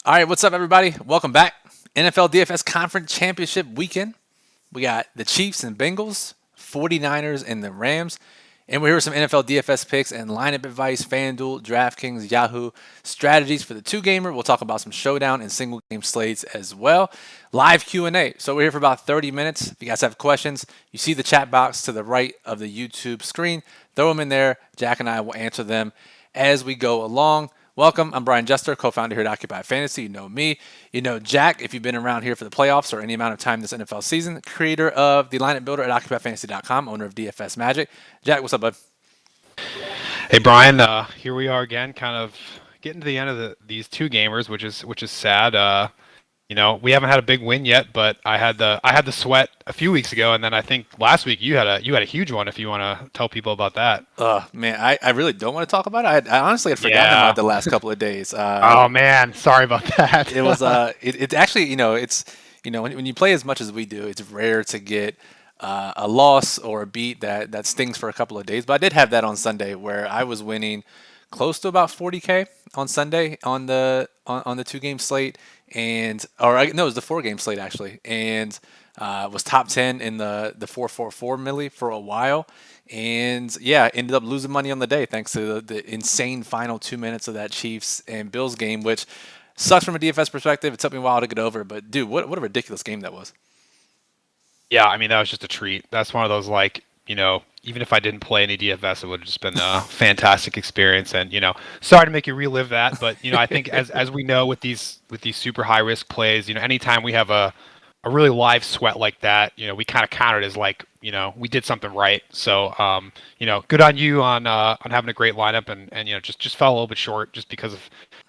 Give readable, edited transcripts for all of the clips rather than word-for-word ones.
All right, what's up, everybody? Welcome back. NFL DFS Conference Championship weekend. We got the Chiefs and Bengals, 49ers and the Rams. And we're here with some NFL DFS picks and lineup advice, FanDuel, DraftKings, Yahoo, strategies for the two-gamer. We'll talk about some showdown and single-game slates as well. Live Q&A. So we're here for about 30 minutes. If you guys have questions, you see the chat box to the right of the YouTube screen. Throw them in there. Jack and I will answer them as we go along. Welcome. I'm Brian Jester, co-founder here at Occupy Fantasy. You know me. You know Jack, if you've been around here for the playoffs or any amount of time this NFL season, creator of the lineup builder at OccupyFantasy.com, owner of DFS Magic. Jack, what's up, bud? Hey Brian, here we are again, kind of getting to the end of these two gamers, which is sad. We haven't had a big win yet, but I had the sweat a few weeks ago, and then I think last week you had a huge one. If you want to tell people about that. Man, I really don't want to talk about it. I honestly had forgotten about the last couple of days. Oh man, sorry about that. It was it actually it's when you play as much as we do, it's rare to get a loss or a beat that stings for a couple of days. But I did have that on Sunday where I was winning close to about 40K on Sunday on the two-game slate, it was the four-game slate actually, and was top 10 in the 444 milli for a while, and yeah, ended up losing money on the day thanks to the insane final 2 minutes of that Chiefs and Bills game, which sucks from a DFS perspective. It took me a while to get over, but dude, what a ridiculous game that was. Yeah, I mean that was just a treat. That's one of those even if I didn't play any DFS, it would have just been a fantastic experience. And sorry to make you relive that, but I think as we know with these super high risk plays, anytime we have a really live sweat like that, we kind of count it as we did something right. So good on you on having a great lineup and just fell a little bit short just because of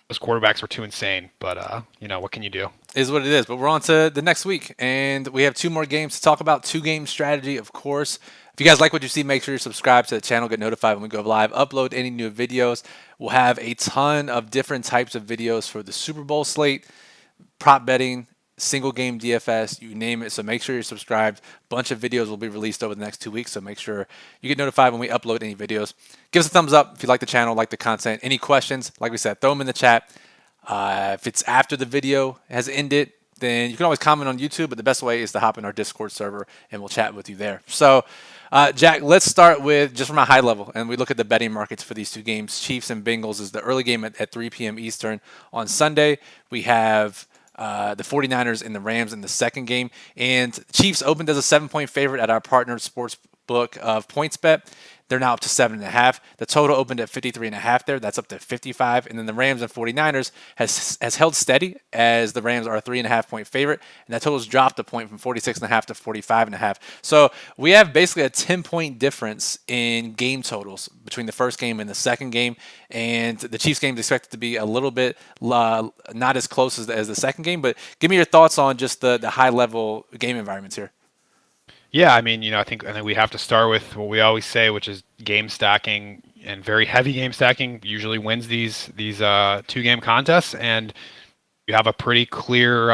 those quarterbacks were too insane. But what can you do? Is what it is. But we're on to the next week, and we have two more games to talk about. Two-game strategy, of course. If you guys like what you see, make sure you subscribe to the channel, get notified when we go live, upload any new videos. We'll have a ton of different types of videos for the Super Bowl slate, prop betting, single game DFS, you name it. So make sure you're subscribed. A bunch of videos will be released over the next 2 weeks, so make sure you get notified when we upload any videos. Give us a thumbs up if you like the channel, like the content. Any questions, like we said, throw them in the chat. If it's after the video has ended, then you can always comment on YouTube, but the best way is to hop in our Discord server and we'll chat with you there. So, Jack, let's start with just from a high level, and we look at the betting markets for these two games. Chiefs and Bengals is the early game at 3 p.m. Eastern on Sunday. We have the 49ers and the Rams in the second game, and Chiefs opened as a 7-point favorite at our partner sports book of PointsBet. They're now up to 7.5. The total opened at 53.5 there. That's up to 55. And then the Rams and 49ers has held steady as the Rams are a 3.5-point favorite. And that total's dropped a point from 46.5 to 45.5. So we have basically a 10-point difference in game totals between the first game and the second game. And the Chiefs game is expected to be a little bit not as close as the second game. But give me your thoughts on just the high-level game environments here. Yeah, I mean, I think we have to start with what we always say, which is game stacking, and very heavy game stacking usually wins these two-game contests, and you have a pretty clear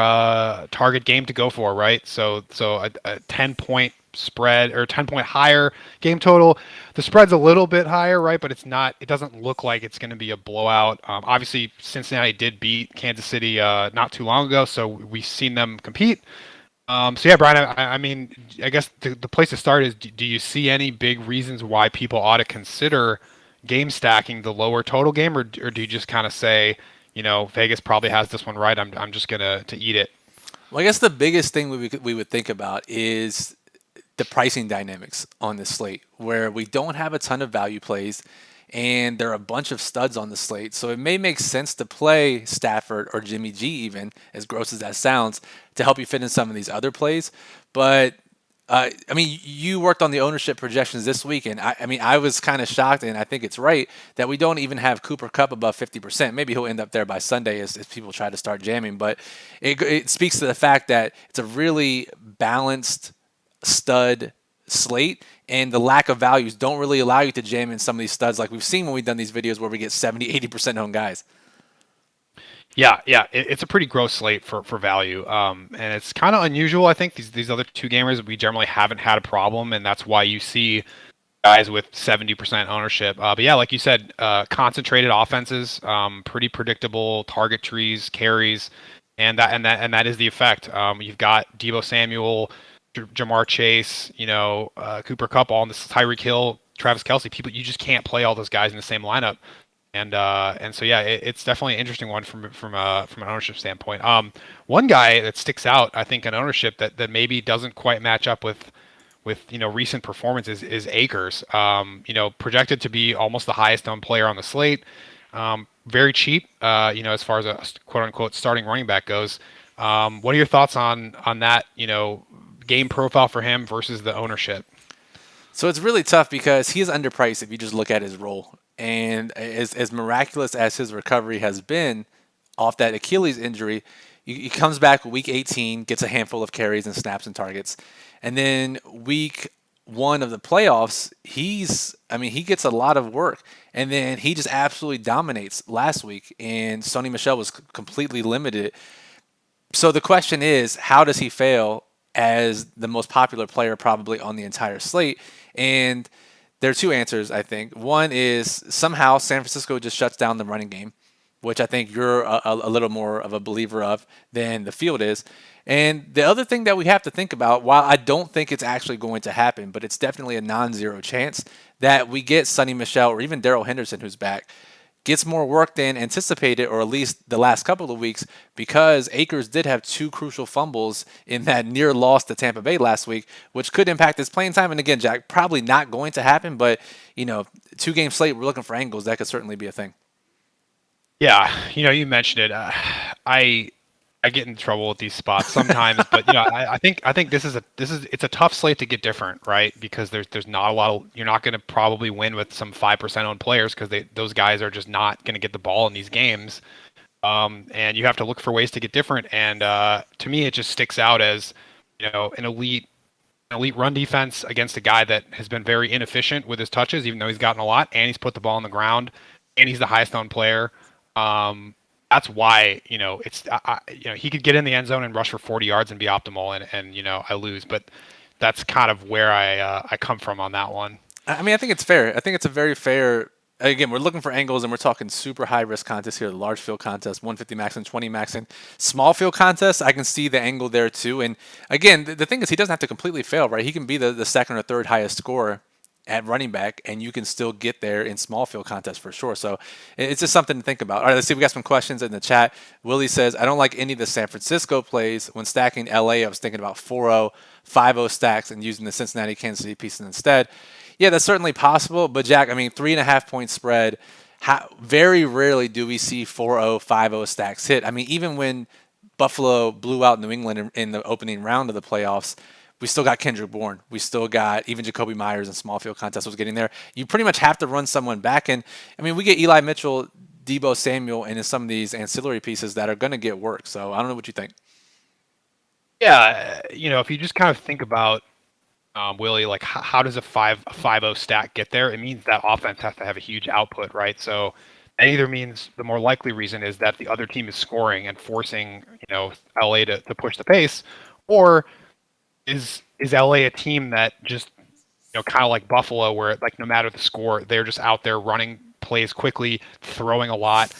target game to go for, right? So a 10-point spread or 10-point higher game total. The spread's a little bit higher, right? But it doesn't look like it's going to be a blowout. Obviously, Cincinnati did beat Kansas City not too long ago, so we've seen them compete. So yeah, Brian, I mean, I guess the place to start is, do you see any big reasons why people ought to consider game stacking the lower total game, or do you just kind of say, Vegas probably has this one right, I'm just gonna eat it? Well, I guess the biggest thing we would think about is the pricing dynamics on this slate, where we don't have a ton of value plays, and there are a bunch of studs on the slate. So it may make sense to play Stafford or Jimmy G, even, as gross as that sounds, to help you fit in some of these other plays. But, I mean, you worked on the ownership projections this week, and I was kind of shocked, and I think it's right, that we don't even have Cooper Kupp above 50%. Maybe he'll end up there by Sunday as people try to start jamming. But it speaks to the fact that it's a really balanced stud slate, and the lack of values don't really allow you to jam in some of these studs like we've seen when we've done these videos where we get 70-80% owned guys. Yeah, it's a pretty gross slate for value, and it's kind of unusual. I think these other two gamers, we generally haven't had a problem, and that's why you see guys with 70% ownership. But yeah, like you said, concentrated offenses, pretty predictable target trees, carries, and that is the effect. You've got Deebo Samuel, Jamar Chase, Cooper Kupp, all in this, Tyreek Hill, Travis Kelsey. People, you just can't play all those guys in the same lineup. And so yeah, it's definitely an interesting one from an ownership standpoint. One guy that sticks out, I think, in ownership that maybe doesn't quite match up with recent performances is Akers. Projected to be almost the highest owned player on the slate. Very cheap. As far as a quote unquote starting running back goes. What are your thoughts on that? Game profile for him versus the ownership. So it's really tough because he is underpriced if you just look at his role. And as miraculous as his recovery has been off that Achilles injury, he comes back week 18, gets a handful of carries and snaps and targets. And then week 1 of the playoffs, he gets a lot of work. And then he just absolutely dominates last week. And Sony Michel was completely limited. So the question is, how does he fail as the most popular player probably on the entire slate? And there are two answers, I think. One is somehow San Francisco just shuts down the running game, which I think you're a little more of a believer of than the field is. And the other thing that we have to think about, while I don't think it's actually going to happen, but it's definitely a non-zero chance that we get Sonny Michel or even Darrell Henderson, who's back, gets more work than anticipated, or at least the last couple of weeks, because Akers did have 2 crucial fumbles in that near loss to Tampa Bay last week, which could impact his playing time. And again, Jack, probably not going to happen, but 2-game slate, we're looking for angles. That could certainly be a thing. Yeah, you mentioned it. I get in trouble with these spots sometimes, but I think it's a tough slate to get different, right? Because there's not a lot of, you're not going to probably win with some 5% owned players because those guys are just not going to get the ball in these games, and you have to look for ways to get different. And to me, it just sticks out as an elite run defense against a guy that has been very inefficient with his touches, even though he's gotten a lot, and he's put the ball on the ground, and he's the highest owned player. That's why he could get in the end zone and rush for 40 yards and be optimal, and I lose. But that's kind of where I come from on that one. I mean, I think it's fair. I think it's a very fair. Again, we're looking for angles, and we're talking super high risk contests here. The large field contest, 150 max and 20 max, and small field contest. I can see the angle there too. And again, the thing is, he doesn't have to completely fail, right? He can be the second or third highest scorer at running back, and you can still get there in small field contests for sure. So it's just something to think about. All right, let's see. We got some questions in the chat. Willie says, I don't like any of the San Francisco plays. When stacking LA, I was thinking about 4-0, 5-0 stacks and using the Cincinnati, Kansas City pieces instead. Yeah, that's certainly possible. But Jack, 3.5 point spread. Very rarely do we see 4-0, 5-0 stacks hit. Even when Buffalo blew out New England in the opening round of the playoffs, we still got Kendrick Bourne. We still got even Jacoby Myers in small field contest was getting there. You pretty much have to run someone back. And we get Eli Mitchell, Deebo Samuel, and some of these ancillary pieces that are going to get work. So I don't know what you think. Yeah, if you just kind of think about Willie, like how does a 5-0 stack get there? It means that offense has to have a huge output, right? So that either means the more likely reason is that the other team is scoring and forcing LA to push the pace, or is LA a team that just kind of like Buffalo, where like no matter the score, they're just out there running plays quickly, throwing a lot.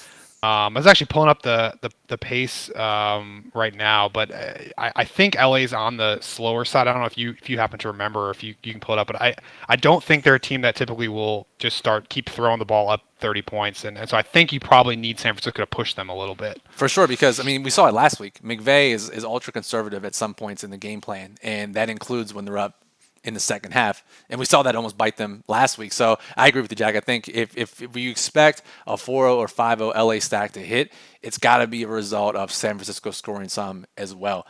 I was actually pulling up the pace right now, but I think LA's on the slower side. I don't know if you happen to remember, or if you can pull it up, but I don't think they're a team that typically will just keep throwing the ball up 30 points, and so I think you probably need San Francisco to push them a little bit. For sure, because we saw it last week. McVay is ultra conservative at some points in the game plan, and that includes when they're up in the second half, and we saw that almost bite them last week. So I agree with you, Jack. I think if we expect a 4-0 or 5-0 LA stack to hit, it's got to be a result of San Francisco scoring some as well.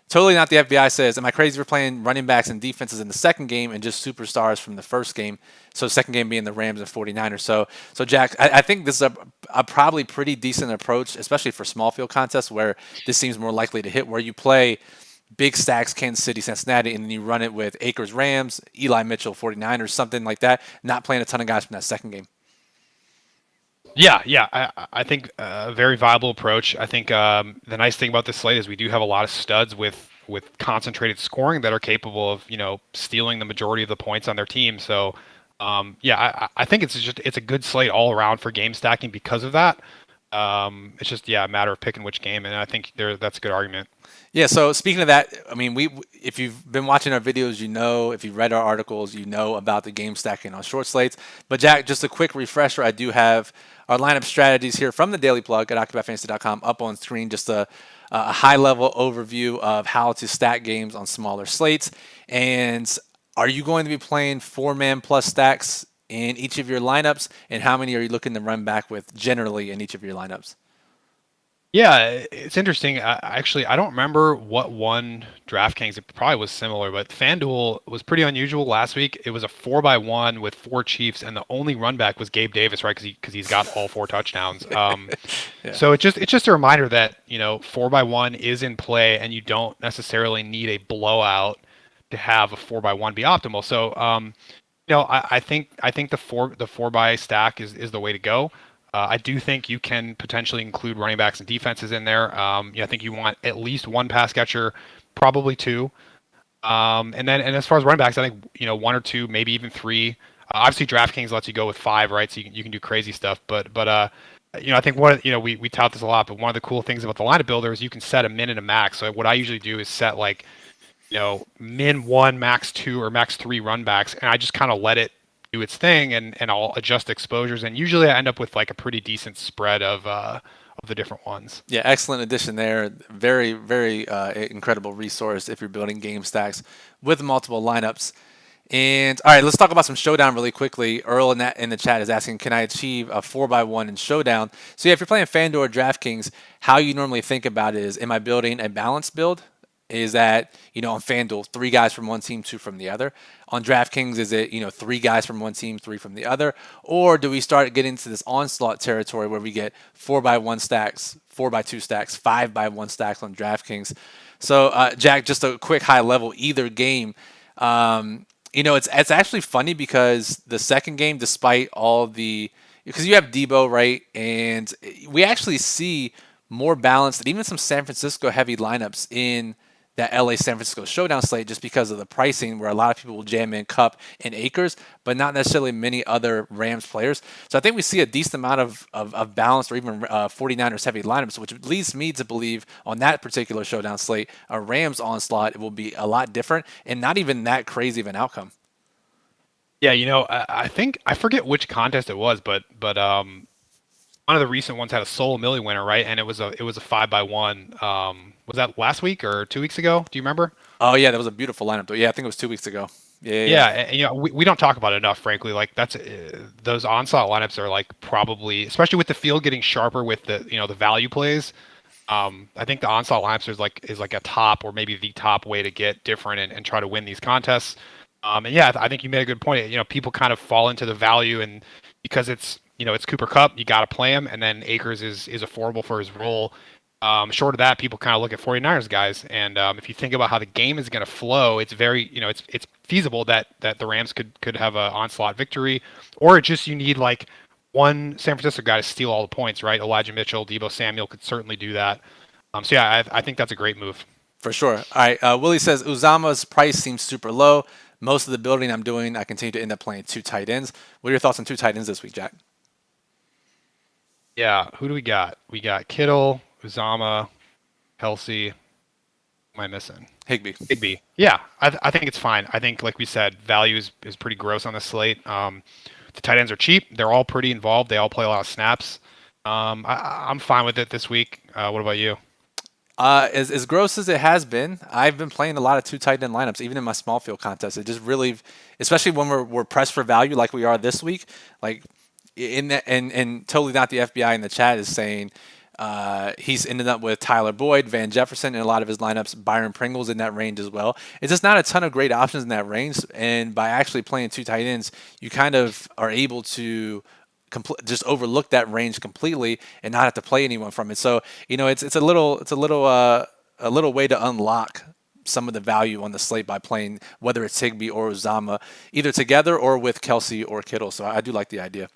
Totally Not the FBI says, am I crazy for playing running backs and defenses in the second game and just superstars from the first game? So the second game being the Rams and 49ers. So Jack, I think this is a probably pretty decent approach, especially for small field contests where this seems more likely to hit, where you play big stacks, Kansas City, Cincinnati, and then you run it with Akers, Rams, Eli Mitchell, 49ers, something like that, not playing a ton of guys from that second game. Yeah, I think a very viable approach. I think the nice thing about this slate is we do have a lot of studs with concentrated scoring that are capable of stealing the majority of the points on their team. So I think it's a good slate all around for game stacking because of that. It's just a matter of picking which game, and I think that's a good argument. Yeah, so speaking of that, I mean, if you've been watching our videos, if you've read our articles, about the game stacking on short slates. But Jack, just a quick refresher, I do have our lineup strategies here from the Daily Plug at OccupyFantasy.com up on screen, just a high-level overview of how to stack games on smaller slates. And are you going to be playing four-man plus stacks in each of your lineups? And how many are you looking to run back with generally in each of your lineups? Yeah, it's interesting. Actually, I don't remember what won DraftKings. It probably was similar, but FanDuel was pretty unusual last week. It was a 4-by-1 with four Chiefs, and the only run back was Gabe Davis, right? Because he's got all four touchdowns. Yeah. So it's just a reminder that 4-by-1 is in play, and you don't necessarily need a blowout to have a 4-by-1 be optimal. So I think the four by stack is the way to go. I do think you can potentially include running backs and defenses in there. I think you want at least one pass catcher, probably two. And as far as running backs, I think one or two, maybe even three. Obviously, DraftKings lets you go with five, right? So you can do crazy stuff. But I think we tout this a lot. But one of the cool things about the lineup builder is you can set a min and a max. So what I usually do is set like min one, max two, or max three run backs, and I just kind of let it do its thing, and I'll adjust exposures, and usually I end up with like a pretty decent spread of the different ones. Yeah, excellent addition there. Very, very incredible resource if you're building game stacks with multiple lineups. And all right, let's talk about some showdown really quickly. Earl in the chat is asking, can I achieve a 4-by-1 in showdown? So yeah, if you're playing FanDuel or DraftKings, how you normally think about it is, am I building a balanced build? Is that, on FanDuel, three guys from one team, two from the other? On DraftKings, is it, three guys from one team, three from the other? Or do we start getting into this onslaught territory where we get 4-by-1 stacks, 4-by-2 stacks, 5-by-1 stacks on DraftKings? So, Jack, just a quick high level, either game. It's actually funny because the second game, despite all because you have Debo, right? And we actually see more balanced and even some San Francisco heavy lineups in that LA San Francisco showdown slate just because of the pricing where a lot of people will jam in Cup and Akers, but not necessarily many other Rams players. So I think we see a decent amount of balanced or even 49ers heavy lineups, which leads me to believe on that particular showdown slate, a Rams onslaught will be a lot different and not even that crazy of an outcome. Yeah, I think I forget which contest it was, but one of the recent ones had a solo milli winner, right? And it was a 5-by-1. Was that last week or 2 weeks ago? Do you remember? Oh yeah, that was a beautiful lineup though. Yeah, I think it was 2 weeks ago. Yeah, and, we don't talk about it enough, frankly. Like that's those onslaught lineups are like probably, especially with the field getting sharper with the value plays. I think the onslaught lineups is like a top or maybe the top way to get different and try to win these contests. And yeah, I think you made a good point. People kind of fall into the value, and because it's Cooper Kupp, you got to play him, and then Akers is affordable for his role. Short of that, people kind of look at 49ers guys, and if you think about how the game is going to flow, it's very, it's feasible that the Rams could have an onslaught victory, or it just you need like one San Francisco guy to steal all the points, right? Elijah Mitchell, Deebo Samuel could certainly do that. So yeah, I think that's a great move. For sure. All right. Willie says Uzama's price seems super low. Most of the building I'm doing, I continue to end up playing two tight ends. What are your thoughts on two tight ends this week, Jack? Yeah, who do we got? We got Kittle, Uzama, Kelsey. Am I missing? Higbee. Yeah, I think it's fine. I think, like we said, value is pretty gross on the slate. The tight ends are cheap. They're all pretty involved. They all play a lot of snaps. I'm fine with it this week. What about you? As gross as it has been, I've been playing a lot of two tight end lineups, even in my small field contest. It just really, especially when we're pressed for value like we are this week, like in that, and totally not the FBI in the chat is saying he's ended up with Tyler Boyd, Van Jefferson in a lot of his lineups, Byron Pringle's in that range as well. It's just not a ton of great options in that range, and by actually playing two tight ends, you kind of are able to just overlook that range completely and not have to play anyone from it. So it's a little way to unlock some of the value on the slate by playing whether it's Higbee or Uzama either together or with Kelsey or Kittle. So I do like the idea.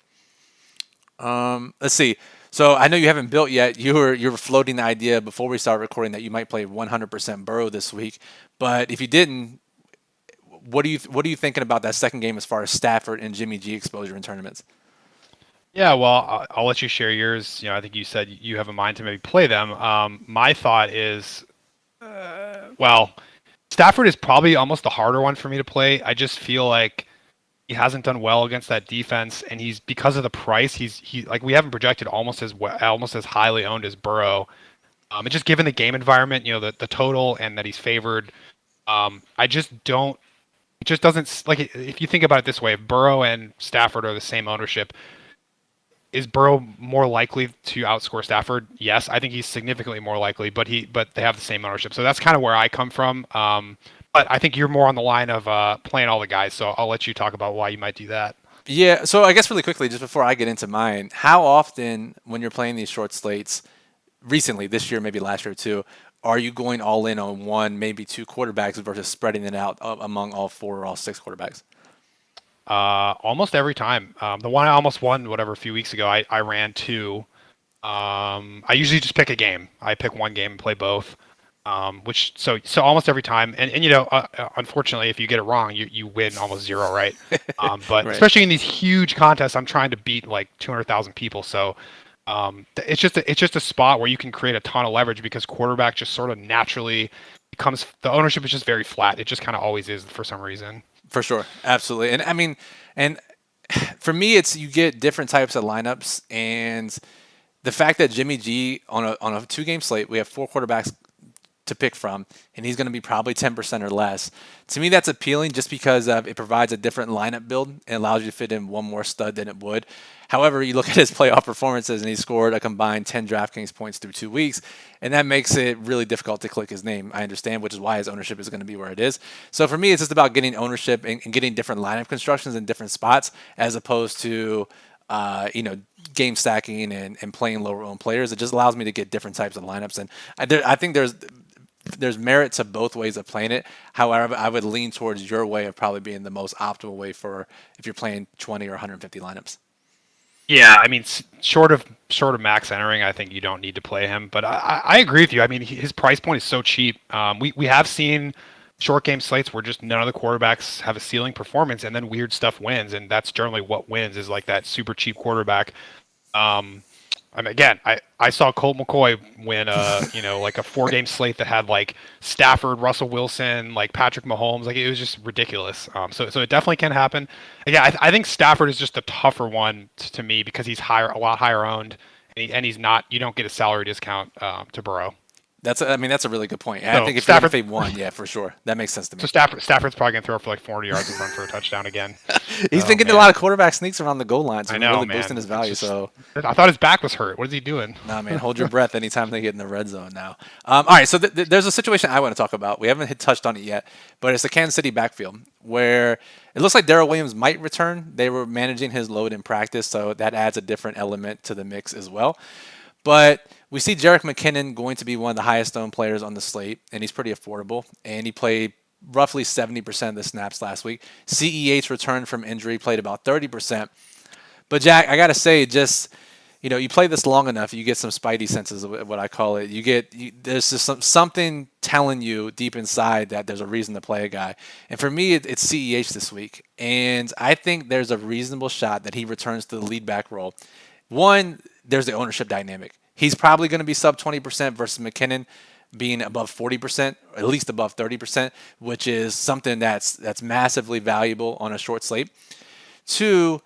Let's see. So I know you haven't built yet. You were floating the idea before we started recording that you might play 100% Burrow this week. But if you didn't, what are you thinking about that second game as far as Stafford and Jimmy G exposure in tournaments? Yeah, well, I'll let you share yours. I think you said you have a mind to maybe play them. My thought is, well, Stafford is probably almost the harder one for me to play. I just feel like he hasn't done well against that defense, and he's because of the price. He like we haven't projected almost as highly owned as Burrow. And just given the game environment, the total and that he's favored, I just don't. It just doesn't like if you think about it this way: if Burrow and Stafford are the same ownership, is Burrow more likely to outscore Stafford? Yes, I think he's significantly more likely, but they have the same ownership. So that's kind of where I come from. But I think you're more on the line of playing all the guys. So I'll let you talk about why you might do that. Yeah, so I guess really quickly, just before I get into mine, how often when you're playing these short slates, recently this year, maybe last year too, are you going all in on one, maybe two quarterbacks versus spreading it out among all four or all six quarterbacks? Almost every time. The one I almost won, whatever, a few weeks ago, I ran two. I usually just pick a game. I pick one game and play both. Which so almost every time, and unfortunately, if you get it wrong, you win almost zero, right? But Right. especially in these huge contests, I'm trying to beat like 200,000 people, so it's just a spot where you can create a ton of leverage because quarterback just sort of naturally becomes the ownership is just very flat. It just kind of always is for some reason. For sure, absolutely, and I mean, and for me, it's you get different types of lineups, and the fact that Jimmy G on a 2 game slate, we have 4 quarterbacks to pick from, and he's going to be probably 10% or less. To me, that's appealing just because it provides a different lineup build and allows you to fit in one more stud than it would. However, you look at his playoff performances, and he scored a combined 10 DraftKings points through 2 weeks, and that makes it really difficult to click his name. I understand, which is why his ownership is going to be where it is. So for me, it's just about getting ownership and getting different lineup constructions in different spots, as opposed to game stacking and playing lower owned players. It just allows me to get different types of lineups, and I think there's merit to both ways of playing it. However, I would lean towards your way of probably being the most optimal way for if you're playing 20 or 150 lineups. Yeah, I mean, short of max entering, I think you don't need to play him. But I agree with you. I mean, his price point is so cheap. We have seen short game slates where just none of the quarterbacks have a ceiling performance, and then weird stuff wins, and that's generally what wins is like that super cheap quarterback. I mean, again, I saw Colt McCoy win like a 4 game slate that had like Stafford, Russell Wilson, like Patrick Mahomes. Like it was just ridiculous. So it definitely can happen. Again, I think Stafford is just a tougher one to me because he's a lot higher owned, and he's not. You don't get a salary discount to Burrow. That's a really good point. So I think if Stafford, they won, yeah, for sure, that makes sense to me. so Stafford's probably gonna throw for like 400 yards and run for a touchdown again. He's been getting a lot of quarterback sneaks around the goal line, so I know, really man. boosting his value. So I thought his back was hurt. What is he doing? nah, man, hold your breath anytime they get in the red zone now. All right, so there's a situation I want to talk about. We haven't touched on it yet, but it's the Kansas City backfield where it looks like Darrell Williams might return. They were managing his load in practice, so that adds a different element to the mix as well. But we see Jerick McKinnon going to be one of the highest owned players on the slate, and he's pretty affordable. And he played roughly 70% of the snaps last week. CEH returned from injury, played about 30%. But Jack, I gotta say, just you play this long enough, you get some spidey senses, of what I call it. There's just something telling you deep inside that there's a reason to play a guy. And for me, it's CEH this week, and I think there's a reasonable shot that he returns to the lead back role. One, there's the ownership dynamic. He's probably going to be sub 20% versus McKinnon being above 40%, or at least above 30%, which is something that's massively valuable on a short slate. Two,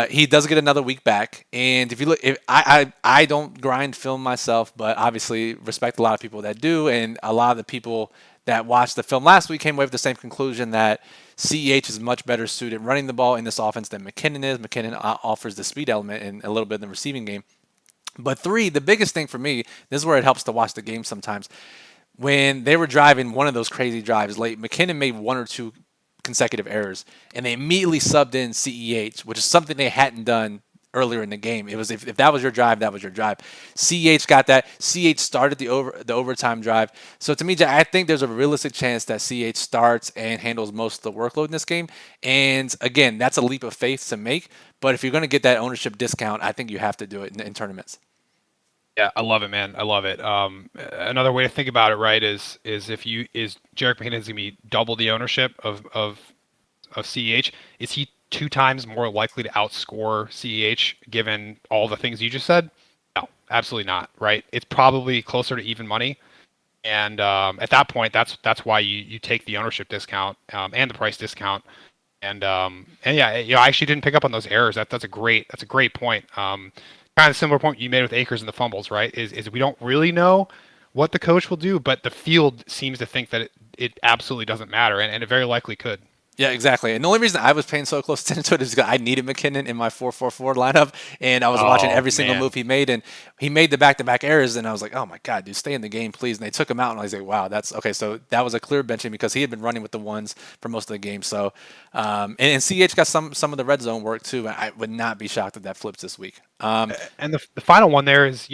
he does get another week back, and if you look, I don't grind film myself, but obviously respect a lot of people that do, and a lot of the people that watched the film last week came away with the same conclusion that CEH is much better suited running the ball in this offense than McKinnon is. McKinnon offers the speed element and a little bit in the receiving game. But three, the biggest thing for me, this is where it helps to watch the game sometimes. When they were driving one of those crazy drives late, McKinnon made 1 or 2 consecutive errors, and they immediately subbed in CEH, which is something they hadn't done earlier in the game. It was if that was your drive, that was your drive. CEH got that. CEH started the overtime drive. So to me, I think there's a realistic chance that CEH starts and handles most of the workload in this game. And again, that's a leap of faith to make. But if you're going to get that ownership discount, I think you have to do it in tournaments. Yeah, I love it, man. I love it. Another way to think about it, right, is if you is Jerick McKinnon is gonna be double the ownership of CEH. Is he two times more likely to outscore CEH given all the things you just said? No, absolutely not. Right? It's probably closer to even money. And at that point, that's why you take the ownership discount and the price discount. And yeah, I actually didn't pick up on those errors. That's a great point. Kind of similar point you made with Akers and the fumbles, right? Is we don't really know what the coach will do, but the field seems to think that it absolutely doesn't matter, and it very likely could. Yeah, exactly. And the only reason I was paying so close attention to it is because I needed McKinnon in my 4-4-4 lineup, and I was watching Oh every single man. move he made, and he made the back-to-back errors, and I was like, oh my God, dude, stay in the game, please. And they took him out, and I was like, wow, that's okay. So that was a clear benching because he had been running with the ones for most of the game. So, and CH got some of the red zone work too. I would not be shocked if that flips this week. And the final one there is,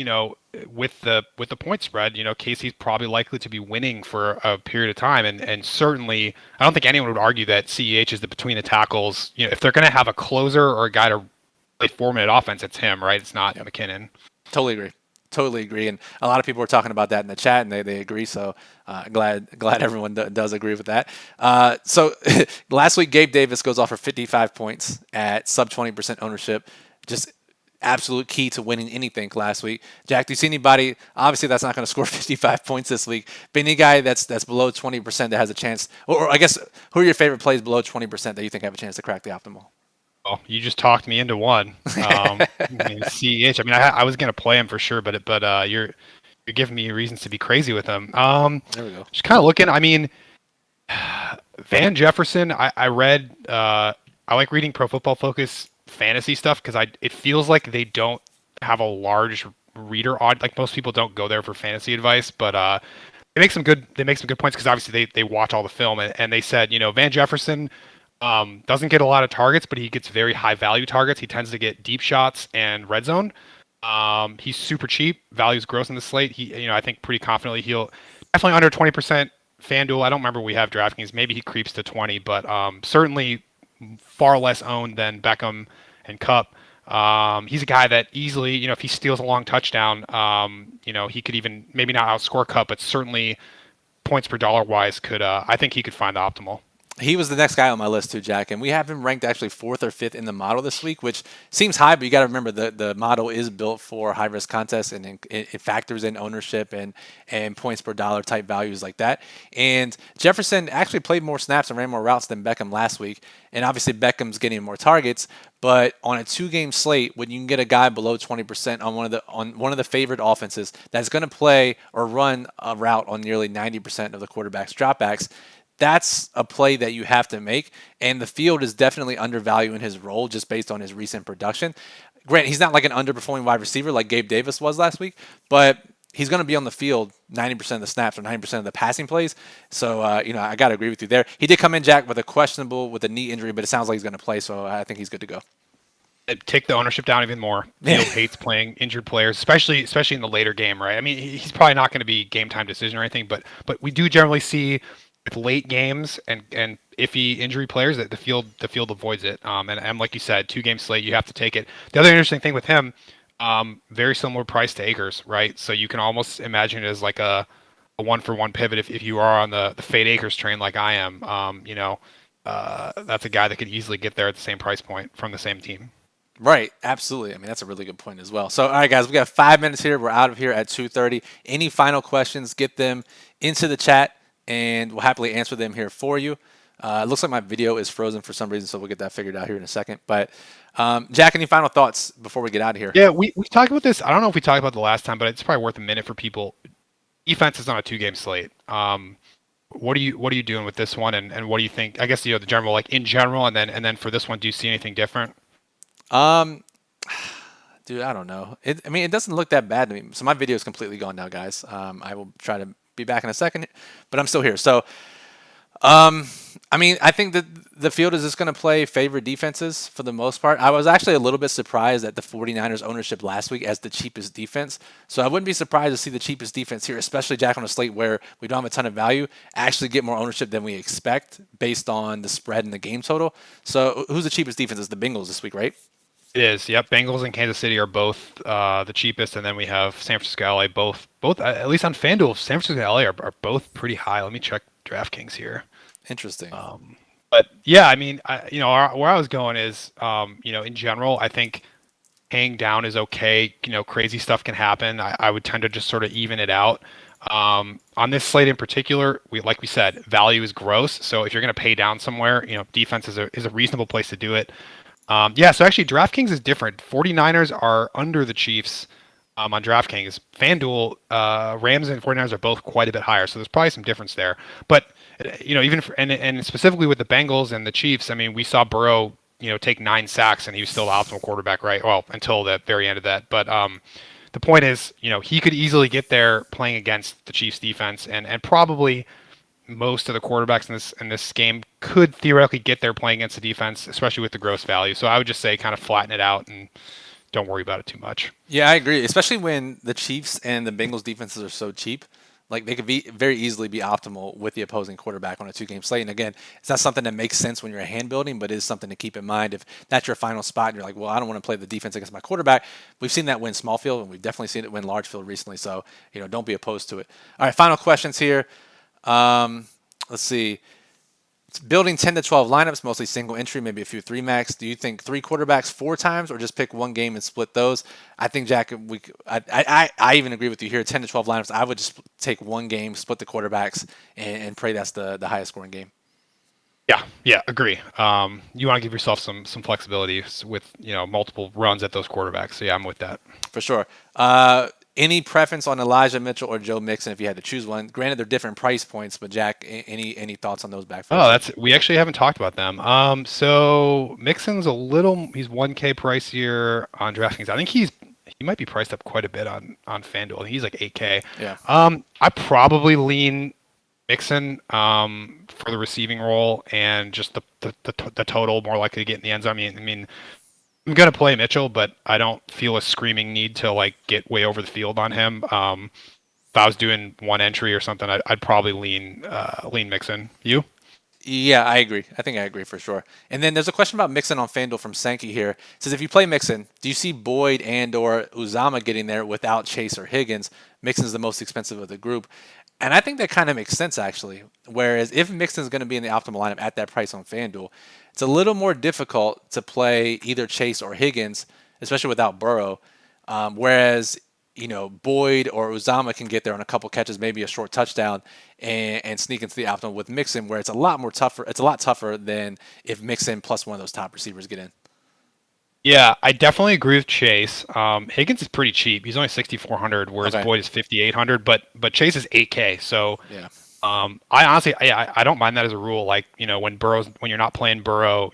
with the point spread, Casey's probably likely to be winning for a period of time, and certainly I don't think anyone would argue that CEH is the between the tackles. If they're going to have a closer or a guy to play 4-minute offense, it's him, right? It's not McKinnon. Totally agree. Totally agree. And a lot of people were talking about that in the chat, and they agree. So glad everyone does agree with that. So last week, Gabe Davis goes off for 55 points at sub 20% ownership. Just absolute key to winning anything last week. Jack, do you see anybody? Obviously, that's not going to score 55 points this week. But any guy that's below 20% that has a chance, or I guess, who are your favorite plays below 20% that you think have a chance to crack the optimal? Well, you just talked me into one. CEH. I mean, I was going to play him for sure, but you're giving me reasons to be crazy with him. There we go. Just kind of looking. I mean, Van Jefferson. I read. I like reading Pro Football Focus fantasy stuff because it feels like they don't have a large reader odd. Like most people don't go there for fantasy advice, but they make some good points because obviously they watch all the film and they said Van Jefferson. Doesn't get a lot of targets, but he gets very high value targets. He tends to get deep shots and red zone. He's super cheap. Value's gross in the slate. I think pretty confidently he'll definitely under 20% FanDuel. I don't remember we have DraftKings. Maybe he creeps to 20, but certainly far less owned than Beckham and Cup. He's a guy that easily, if he steals a long touchdown, he could even maybe not outscore Cup, but certainly points per dollar wise I think he could find the optimal. He was the next guy on my list too, Jack, and we have him ranked actually 4th or 5th in the model this week, which seems high, but you got to remember the model is built for high risk contests, and it factors in ownership and points per dollar type values like that. And Jefferson actually played more snaps and ran more routes than Beckham last week, and obviously Beckham's getting more targets. But on a 2-game slate, when you can get a guy below 20% on one of the favorite offenses that's going to play or run a route on nearly 90% of the quarterback's dropbacks, that's a play that you have to make, and the field is definitely undervaluing his role just based on his recent production. Grant, he's not like an underperforming wide receiver like Gabe Davis was last week, but he's going to be on the field 90% of the snaps or 90% of the passing plays. So, I got to agree with you there. He did come in, Jack, with a knee injury, but it sounds like he's going to play, so I think he's good to go. Take the ownership down even more. Field hates playing injured players, especially in the later game, right? I mean, he's probably not going to be game time decision or anything, but we do generally see with late games and iffy injury players that the field avoids it. And like you said, 2-game slate, you have to take it. The other interesting thing with him, very similar price to Akers, right? So you can almost imagine it as like a 1-for-1 pivot if you are on the fade Akers train like I am. That's a guy that could easily get there at the same price point from the same team. Right, absolutely. I mean, that's a really good point as well. So, all right, guys, we got 5 minutes here. We're out of here at 2:30. Any final questions, get them into the chat, and we'll happily answer them here for you. It looks like my video is frozen for some reason, so we'll get that figured out here in a second. But, Jack, any final thoughts before we get out of here? Yeah, we talked about this. I don't know if we talked about it the last time, but it's probably worth a minute for people. Defense is on a 2-game slate. What are you doing with this one, and what do you think? I guess the general, like in general, and then for this one, do you see anything different? Dude, I don't know. It doesn't look that bad to me. So my video is completely gone now, guys. I will try to be back in a second, but I'm still here. So, I think that the field is just going to play favorite defenses for the most part. I was actually a little bit surprised at the 49ers ownership last week as the cheapest defense. So I wouldn't be surprised to see the cheapest defense here, especially Jack on a slate where we don't have a ton of value, actually get more ownership than we expect based on the spread and the game total. So who's the cheapest defense? It's the Bengals this week, right? It is. Yep. Bengals and Kansas City are both the cheapest, and then we have San Francisco, LA. Both at least on FanDuel, San Francisco and LA are both pretty high. Let me check DraftKings here. Interesting. But yeah, I mean, where I was going is, in general, I think hang down is okay. Crazy stuff can happen. I would tend to just sort of even it out. On this slate in particular, like we said, value is gross. So if you're going to pay down somewhere, defense is a reasonable place to do it. Yeah, so actually DraftKings is different. 49ers are under the Chiefs on DraftKings. FanDuel, Rams and 49ers are both quite a bit higher. So there's probably some difference there. But, even and specifically with the Bengals and the Chiefs, I mean, we saw Burrow take 9 sacks, and he was still the optimal quarterback, right? Well, until the very end of that. But the point is, he could easily get there playing against the Chiefs defense, and probably most of the quarterbacks in this game could theoretically get there playing against the defense, especially with the gross value. So I would just say kind of flatten it out and don't worry about it too much. Yeah, I agree. Especially when the Chiefs and the Bengals defenses are so cheap. Like they could be very easily be optimal with the opposing quarterback on a 2-game slate. And again, it's not something that makes sense when you're hand building, but it is something to keep in mind if that's your final spot and you're like, well, I don't want to play the defense against my quarterback. We've seen that win small field, and we've definitely seen it win large field recently. So, don't be opposed to it. All right, final questions here. Let's see. It's building 10 to 12 lineups, mostly single entry, maybe a few 3-max. Do you think 3 quarterbacks 4 times, or just pick one game and split those? I think, Jack, I even agree with you here. 10 to 12 lineups, I would just take one game, split the quarterbacks, and pray that's the highest scoring game. Yeah, agree. You want to give yourself some flexibility with multiple runs at those quarterbacks. So yeah, I'm with that for sure. Any preference on Elijah Mitchell or Joe Mixon if you had to choose one? Granted, they're different price points, but Jack, any thoughts on those backfields? Oh, we actually haven't talked about them. So Mixon's he's 1K pricier on DraftKings. I think he might be priced up quite a bit on FanDuel. He's like 8K. Yeah. I probably lean Mixon for the receiving role and just the total more likely to get in the end zone. I mean, I'm gonna play Mitchell, but I don't feel a screaming need to get way over the field on him. If I was doing one entry or something, I'd probably lean Mixon. You? Yeah, I agree. I think I agree for sure. And then there's a question about Mixon on FanDuel from Sankey here. It says, if you play Mixon, do you see Boyd and or Uzama getting there without Chase or Higgins? Mixon's the most expensive of the group. And I think that kind of makes sense, actually. Whereas if Mixon's going to be in the optimal lineup at that price on FanDuel, it's a little more difficult to play either Chase or Higgins, especially without Burrow. Whereas, Boyd or Uzama can get there on a couple catches, maybe a short touchdown, and sneak into the optimal with Mixon, where it's a lot tougher. It's a lot tougher than if Mixon plus one of those top receivers get in. Yeah, I definitely agree with Chase. Higgins is pretty cheap. He's only 6,400, whereas Boyd is 5,800. But Chase is 8K. So yeah. I honestly I don't mind that as a rule. When you're not playing Burrow,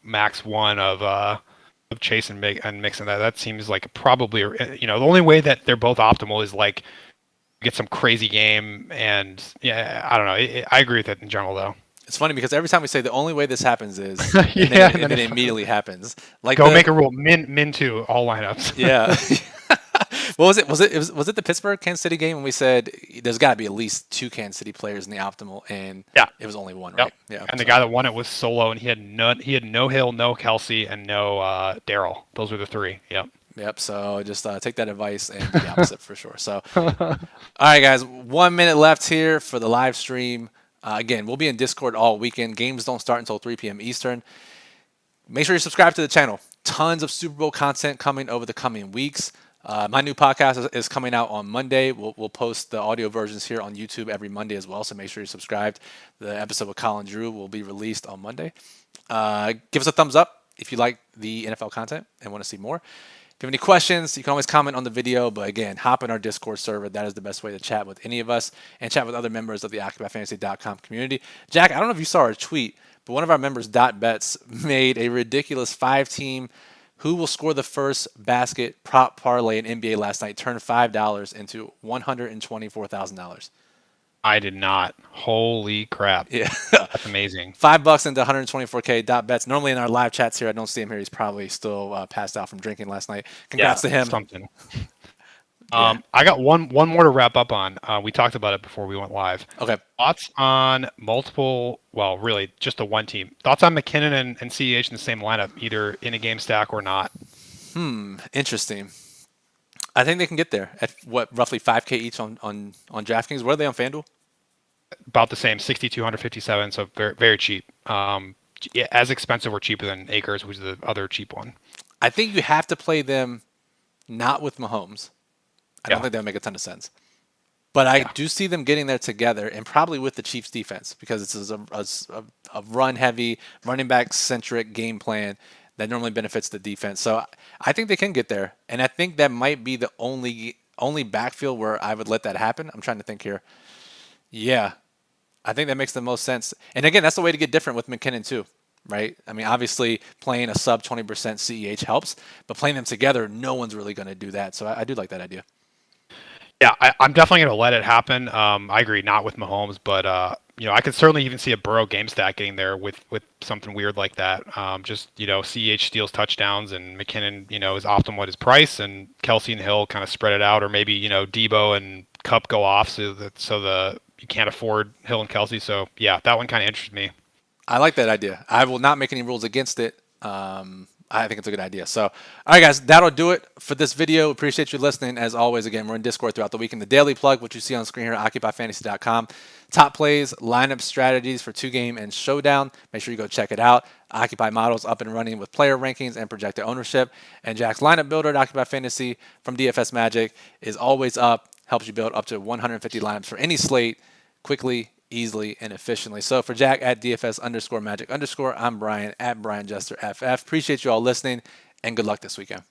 max one of Chase and Mixon. That seems like probably the only way that they're both optimal is get some crazy game. And yeah, I don't know. I agree with that in general though. It's funny because every time we say the only way this happens is, and then it immediately happens. Make a rule, min 2 all lineups. Yeah. What was it? Was it the Pittsburgh Kansas City game when we said there's got to be at least 2 Kansas City players in the optimal, and it was only one, right? Yep. Yeah. And the guy that won it was solo, and he had no Hill, no Kelsey, and no Darrell. Those were the 3. Yep. So just take that advice and do the opposite for sure. So, all right, guys, 1 minute left here for the live stream. Again, we'll be in Discord all weekend. Games don't start until 3 p.m. Eastern. Make sure you subscribe to the channel. Tons of Super Bowl content coming over the coming weeks. My new podcast is coming out on Monday. We'll post the audio versions here on YouTube every Monday as well, so make sure you're subscribed. The episode with Colin Drew will be released on Monday. Give us a thumbs up if you like the NFL content and want to see more. If you have any questions, you can always comment on the video. But again, hop in our Discord server. That is the best way to chat with any of us and chat with other members of the OccupyFantasy.com community. Jack, I don't know if you saw our tweet, but one of our members, .bets, made a ridiculous 5-team who will score the first basket prop parlay in NBA last night, turned $5 into $124,000. I did not. Holy crap. Yeah. That's amazing. $5 into 124K. Bets. Normally in our live chats here, I don't see him here. He's probably still passed out from drinking last night. Congrats to him. Something. I got one more to wrap up on. We talked about it before we went live. Okay. Thoughts on really just the one team. Thoughts on McKinnon and CEH in the same lineup, either in a game stack or not? Interesting. I think they can get there at what, roughly 5K each on DraftKings. What are they on FanDuel? About the same, 6,257, so very very cheap. Yeah, as expensive or cheaper than Acres, which is the other cheap one. I think you have to play them not with Mahomes. I don't Yeah, think that would make a ton of sense. But I yeah, do see them getting there together, and probably with the Chiefs defense, because it's a run heavy, running back centric game plan that normally benefits the defense. So I think they can get there, and I think that might be the only backfield where I would let that happen. I'm trying to think here. Yeah, I think that makes the most sense. And again, that's the way to get different with McKinnon too, right? I mean, obviously playing a sub 20% CEH helps, but playing them together, no one's really going to do that. So I do like that idea. yeah. I'm definitely going to let it happen. I agree, not with Mahomes, but I could certainly even see a Burrow game stack getting there with something weird like that. Just CH steals touchdowns, and McKinnon is optimal at his price, and Kelsey and Hill kind of spread it out, or maybe Debo and Cup go off, so you can't afford Hill and Kelsey. So yeah, that one kind of interests me. I like that idea. I will not make any rules against it. I think it's a good idea. So, all right, guys, that'll do it for this video. Appreciate you listening. As always, again, we're in Discord throughout the week. In the daily plug, which you see on screen here at occupyfantasy.com. Top plays, lineup strategies for 2-game and showdown. Make sure you go check it out. Occupy models up and running with player rankings and projected ownership. And Jack's lineup builder at Occupy Fantasy from DFS Magic is always up. Helps you build up to 150 lineups for any slate quickly, easily, and efficiently. So for Jack at DFS_Magic_, I'm Brian at Brian Jester FF. Appreciate you all listening, and good luck this weekend.